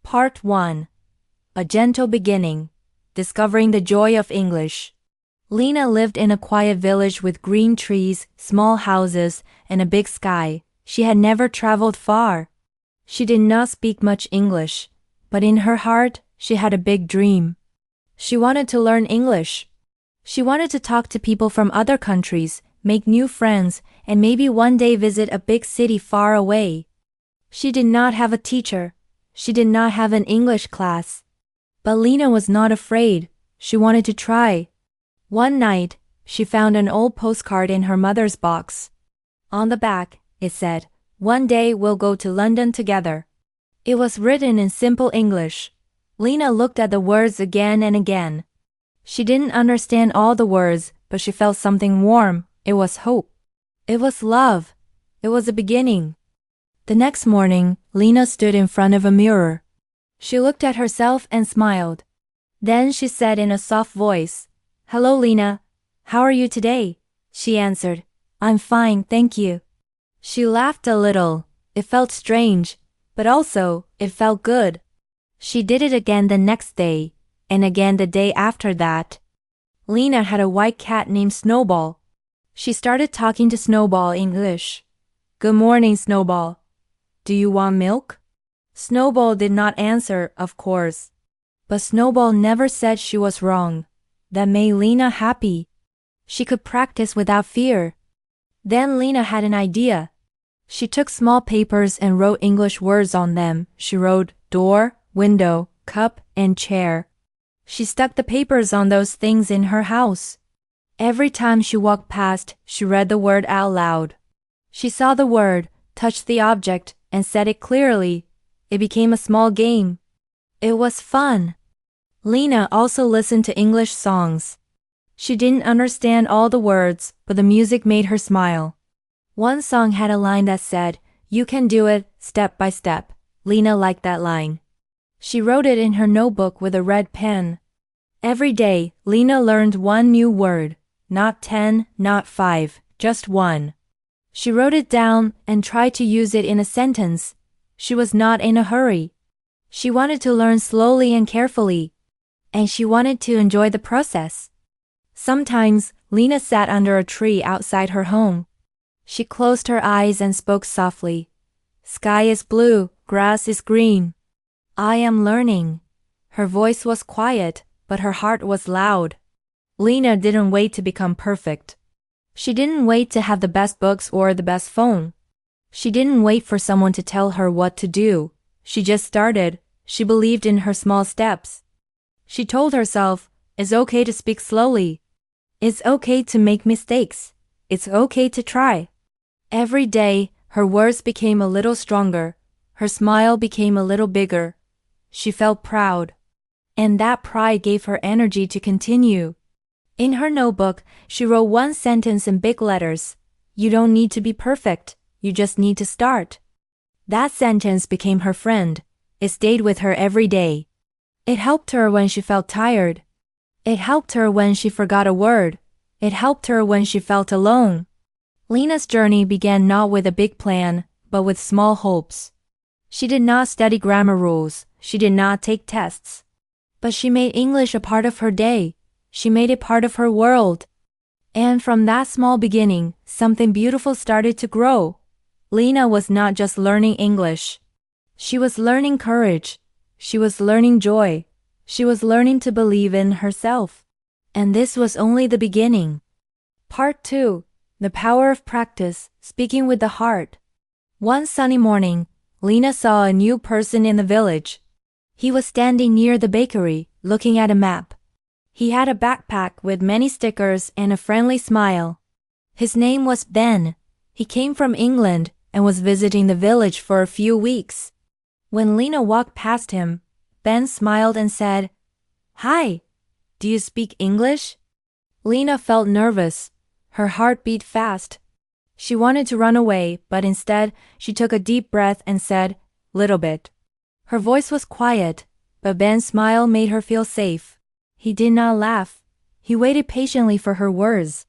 Part 1. A Gentle Beginning. Discovering the Joy of English. Lina lived in a quiet village with green trees, small houses, and a big sky. She had never traveled far. She did not speak much English, but in her heart, she had a big dream. She wanted to learn English. She wanted to talk to people from other countries, make new friends, and maybe one day visit a big city far away. She did not have a teacher. She did not have an English class. But Lina was not afraid. She wanted to try. One night, she found an old postcard in her mother's box. On the back, it said, "One day we'll go to London together." It was written in simple English. Lina looked at the words again and again. She didn't understand all the words, but she felt something warm. It was hope. It was love. It was a beginning. The next morning, Lina stood in front of a mirror. She looked at herself and smiled. Then she said in a soft voice, "Hello, Lina. How are you today?" She answered, "I'm fine, thank you." She laughed a little. It felt strange, but also, it felt good. She did it again the next day, and again the day after that. Lina had a white cat named Snowball. She started talking to Snowball in English. "Good morning, Snowball. Do you want milk?" Snowball did not answer, of course. But Snowball never said she was wrong. That made Lina happy. She could practice without fear. Then Lina had an idea. She took small papers and wrote English words on them. She wrote door, window, cup, and chair. She stuck the papers on those things in her house. Every time she walked past, she read the word out loud. She saw the word, touched the object, and said it clearly. It became a small game. It was fun. Lina also listened to English songs. She didn't understand all the words, but the music made her smile. One song had a line that said, "You can do it, step by step." Lina liked that line. She wrote it in her notebook with a red pen. Every day, Lina learned one new word. Not 10, not 5, just one. She wrote it down and tried to use it in a sentence. She was not in a hurry. She wanted to learn slowly and carefully. And she wanted to enjoy the process. Sometimes, Lina sat under a tree outside her home. She closed her eyes and spoke softly. "Sky is blue, grass is green. I am learning." Her voice was quiet, but her heart was loud. Lina didn't wait to become perfect. She didn't wait to have the best books or the best phone. She didn't wait for someone to tell her what to do. She just started. She believed in her small steps. She told herself, "It's okay to speak slowly. It's okay to make mistakes. It's okay to try." Every day, her words became a little stronger. Her smile became a little bigger. She felt proud. And that pride gave her energy to continue. In her notebook, she wrote one sentence in big letters. "You don't need to be perfect. You just need to start." That sentence became her friend. It stayed with her every day. It helped her when she felt tired. It helped her when she forgot a word. It helped her when she felt alone. Lina's journey began not with a big plan, but with small hopes. She did not study grammar rules. She did not take tests. But she made English a part of her day. She made it part of her world. And from that small beginning, something beautiful started to grow. Lina was not just learning English. She was learning courage. She was learning joy. She was learning to believe in herself. And this was only the beginning. Part 2. The Power of Practice, Speaking with the Heart. One sunny morning, Lina saw a new person in the village. He was standing near the bakery, looking at a map. He had a backpack with many stickers and a friendly smile. His name was Ben. He came from England and was visiting the village for a few weeks. When Lina walked past him, Ben smiled and said, "Hi, do you speak English?" Lina felt nervous. Her heart beat fast. She wanted to run away, but instead, she took a deep breath and said, "Little bit." Her voice was quiet, but Ben's smile made her feel safe. He did not laugh. He waited patiently for her words.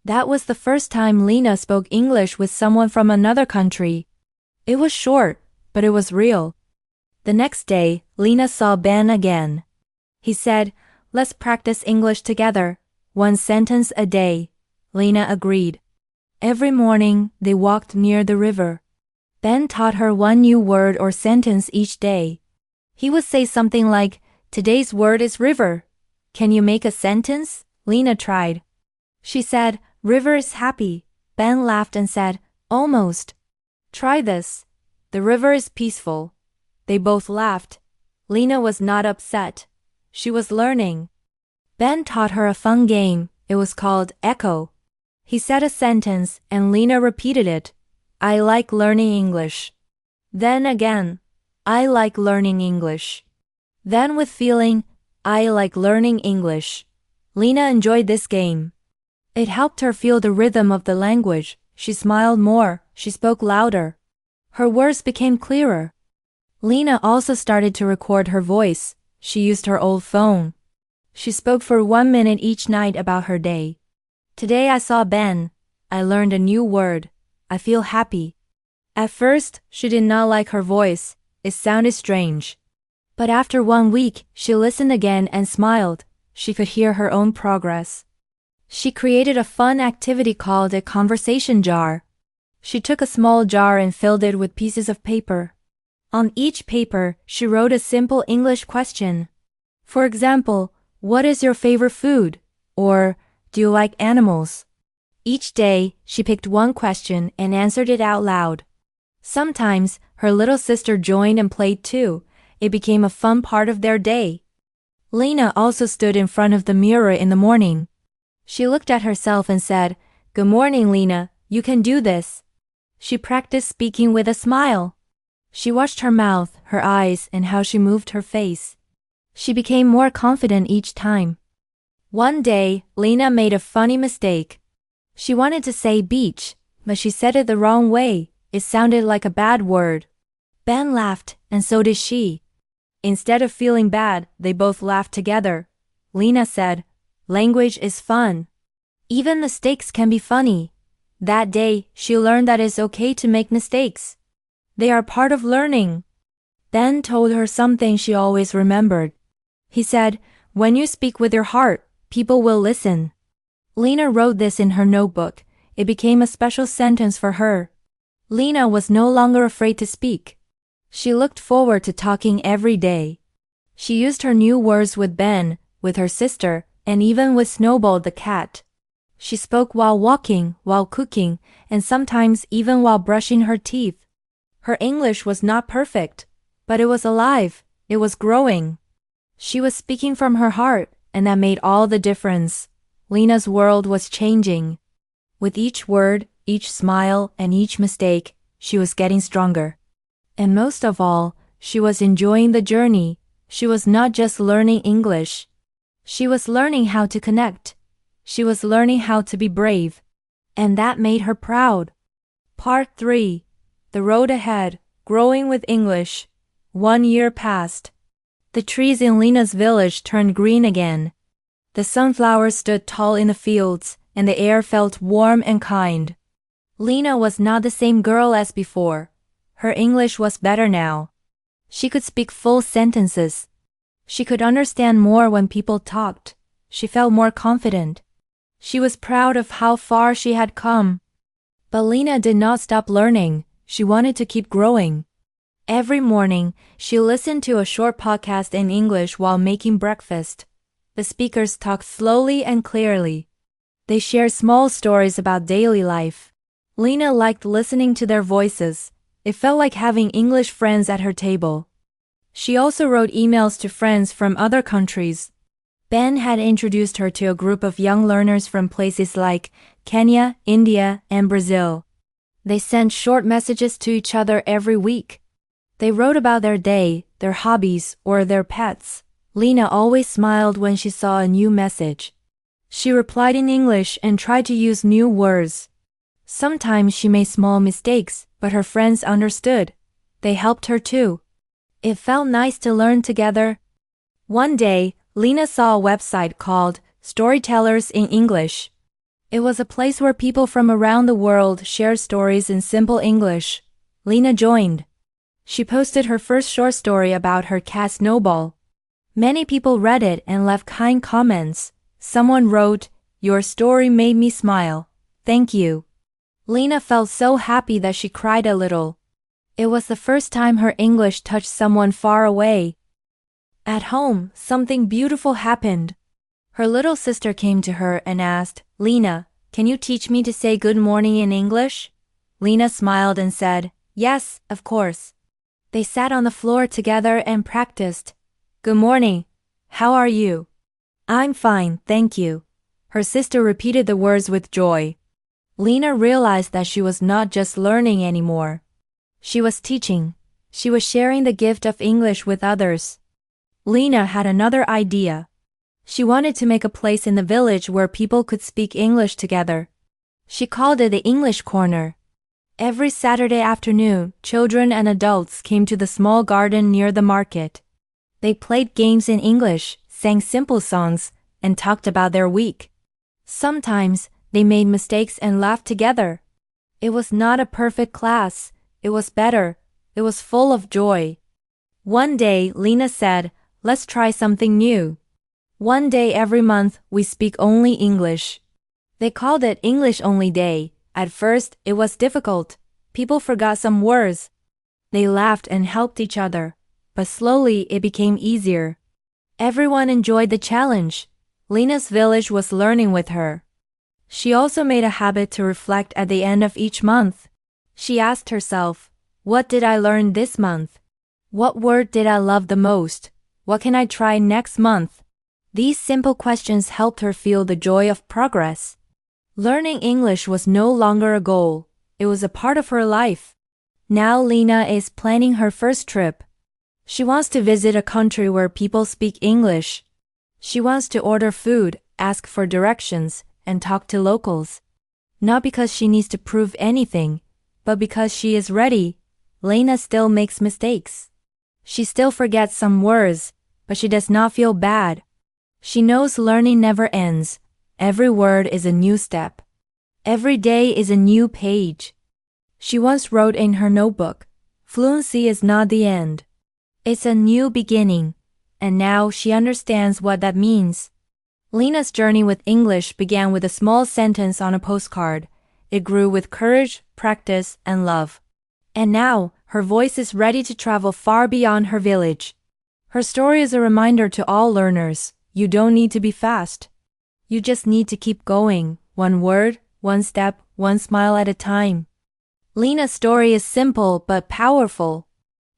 That was the first time Lina spoke English with someone from another country. It was short, but it was real. The next day, Lina saw Ben again. He said, "Let's practice English together. 1 sentence a day." Lina agreed. Every morning, they walked near the river. Ben taught her 1 new word or sentence each day. He would say something like, "Today's word is river. Can you make a sentence?" Lina tried. She said, "River is happy." Ben laughed and said, "Almost. Try this. The river is peaceful." They both laughed. Lina was not upset. She was learning. Ben taught her a fun game. It was called Echo. He said a sentence and Lina repeated it. "I like learning English." Then again, "I like learning English." Then with feeling, "I like learning English." Lina enjoyed this game. It helped her feel the rhythm of the language. She smiled more, she spoke louder. Her words became clearer. Lina also started to record her voice. She used her old phone. She spoke for 1 minute each night about her day. "Today I saw Ben. I learned a new word. I feel happy." At first, she did not like her voice. It sounded strange. But after 1 week, she listened again and smiled. She could hear her own progress. She created a fun activity called a conversation jar. She took a small jar and filled it with pieces of paper. On each paper, she wrote a simple English question. For example, "What is your favorite food?" Or, "Do you like animals?" Each day, she picked 1 question and answered it out loud. Sometimes, her little sister joined and played too. It became a fun part of their day. Lina also stood in front of the mirror in the morning. She looked at herself and said, "Good morning, Lina. You can do this." She practiced speaking with a smile. She watched her mouth, her eyes, and how she moved her face. She became more confident each time. One day, Lina made a funny mistake. She wanted to say beach, but she said it the wrong way. It sounded like a bad word. Ben laughed, and so did she. Instead of feeling bad, they both laughed together. Lina said, "Language is fun. Even mistakes can be funny." That day, she learned that it's okay to make mistakes. They are part of learning. Ben told her something she always remembered. He said, "When you speak with your heart, people will listen." Lina wrote this in her notebook. It became a special sentence for her. Lina was no longer afraid to speak. She looked forward to talking every day. She used her new words with Ben, with her sister, and even with Snowball the cat. She spoke while walking, while cooking, and sometimes even while brushing her teeth. Her English was not perfect, but it was alive. It was growing. She was speaking from her heart, and that made all the difference. Lina's world was changing. With each word, each smile, and each mistake, she was getting stronger. And most of all, she was enjoying the journey. She was not just learning English. She was learning how to connect. She was learning how to be brave. And that made her proud. Part 3. The Road Ahead, Growing with English. 1 year passed. The trees in Lina's village turned green again. The sunflowers stood tall in the fields, and the air felt warm and kind. Lina was not the same girl as before. Her English was better now. She could speak full sentences. She could understand more when people talked. She felt more confident. She was proud of how far she had come. But Lina did not stop learning. She wanted to keep growing. Every morning, she listened to a short podcast in English while making breakfast. The speakers talked slowly and clearly. They shared small stories about daily life. Lina liked listening to their voices. It felt like having English friends at her table. She also wrote emails to friends from other countries. Ben had introduced her to a group of young learners from places like Kenya, India, and Brazil. They sent short messages to each other every week. They wrote about their day, their hobbies, or their pets. Lina always smiled when she saw a new message. She replied in English and tried to use new words. Sometimes she made small mistakes, but her friends understood. They helped her too. It felt nice to learn together. One day, Lina saw a website called Storytellers in English. It was a place where people from around the world shared stories in simple English. Lina joined. She posted her first short story about her cat Snowball. Many people read it and left kind comments. Someone wrote, "Your story made me smile. Thank you." Lina felt so happy that she cried a little. It was the first time her English touched someone far away. At home, something beautiful happened. Her little sister came to her and asked, "Lina, can you teach me to say good morning in English?" Lina smiled and said, "Yes, of course." They sat on the floor together and practiced. "Good morning. How are you?" "I'm fine, thank you." Her sister repeated the words with joy. Lina realized that she was not just learning anymore. She was teaching. She was sharing the gift of English with others. Lina had another idea. She wanted to make a place in the village where people could speak English together. She called it the English Corner. Every Saturday afternoon, children and adults came to the small garden near the market. They played games in English, sang simple songs, and talked about their week. Sometimes, they made mistakes and laughed together. It was not a perfect class. It was better. It was full of joy. One day, Lina said, "Let's try something new. One day every month, we speak only English." They called it English Only Day. At first, it was difficult. People forgot some words. They laughed and helped each other. But slowly, it became easier. Everyone enjoyed the challenge. Lina's village was learning with her. She also made a habit to reflect at the end of each month. She asked herself, "What did I learn this month? What word did I love the most? What can I try next month?" These simple questions helped her feel the joy of progress. Learning English was no longer a goal. It was a part of her life. Now Lina is planning her first trip. She wants to visit a country where people speak English. She wants to order food, ask for directions, and talk to locals. Not because she needs to prove anything, but because she is ready. Lina still makes mistakes. She still forgets some words, but she does not feel bad. She knows learning never ends. Every word is a new step. Every day is a new page. She once wrote in her notebook, "Fluency is not the end. It's a new beginning." And now she understands what that means. Lina's journey with English began with a small sentence on a postcard. It grew with courage, practice, and love. And now, her voice is ready to travel far beyond her village. Her story is a reminder to all learners. You don't need to be fast. You just need to keep going, one word, one step, one smile at a time. Lina's story is simple but powerful.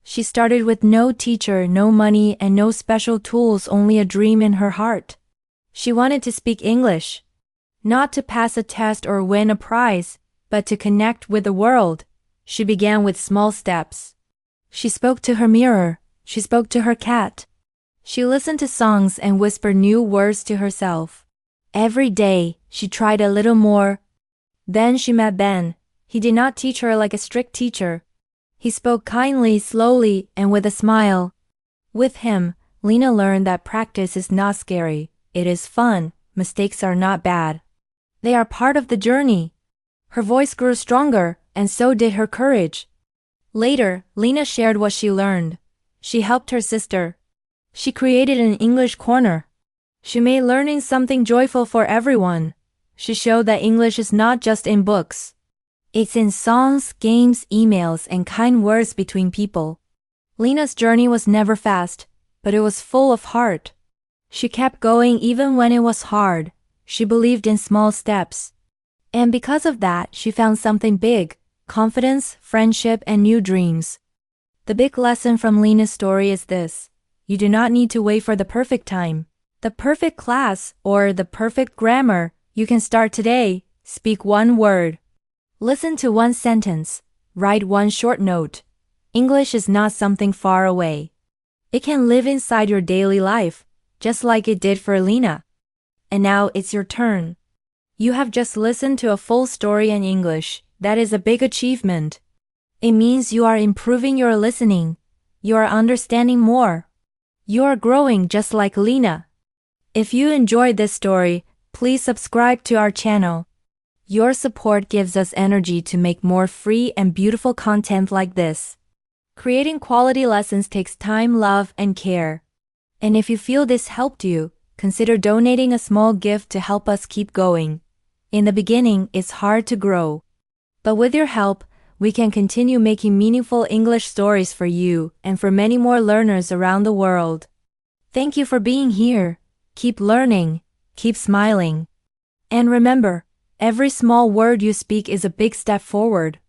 She started with no teacher, no money, and no special tools, only a dream in her heart. She wanted to speak English. Not to pass a test or win a prize, but to connect with the world. She began with small steps. She spoke to her mirror. She spoke to her cat. She listened to songs and whispered new words to herself. Every day, she tried a little more. Then she met Ben. He did not teach her like a strict teacher. He spoke kindly, slowly, and with a smile. With him, Lina learned that practice is not scary. It is fun. Mistakes are not bad. They are part of the journey. Her voice grew stronger, and so did her courage. Later, Lina shared what she learned. She helped her sister. She created an English corner. She made learning something joyful for everyone. She showed that English is not just in books. It's in songs, games, emails, and kind words between people. Lina's journey was never fast, but it was full of heart. She kept going even when it was hard. She believed in small steps. And because of that, she found something big: confidence, friendship, and new dreams. The big lesson from Lina's story is this: you do not need to wait for the perfect time, the perfect class, or the perfect grammar. You can start today. Speak one word. Listen to one sentence. Write one short note. English is not something far away. It can live inside your daily life, just like it did for Lina. And now it's your turn. You have just listened to a full story in English. That is a big achievement. It means you are improving your listening. You are understanding more. You are growing just like Lina. If you enjoyed this story, please subscribe to our channel. Your support gives us energy to make more free and beautiful content like this. Creating quality lessons takes time, love, and care. And if you feel this helped you, consider donating a small gift to help us keep going. In the beginning, it's hard to grow. But with your help, we can continue making meaningful English stories for you and for many more learners around the world. Thank you for being here. Keep learning, keep smiling. And remember, every small word you speak is a big step forward.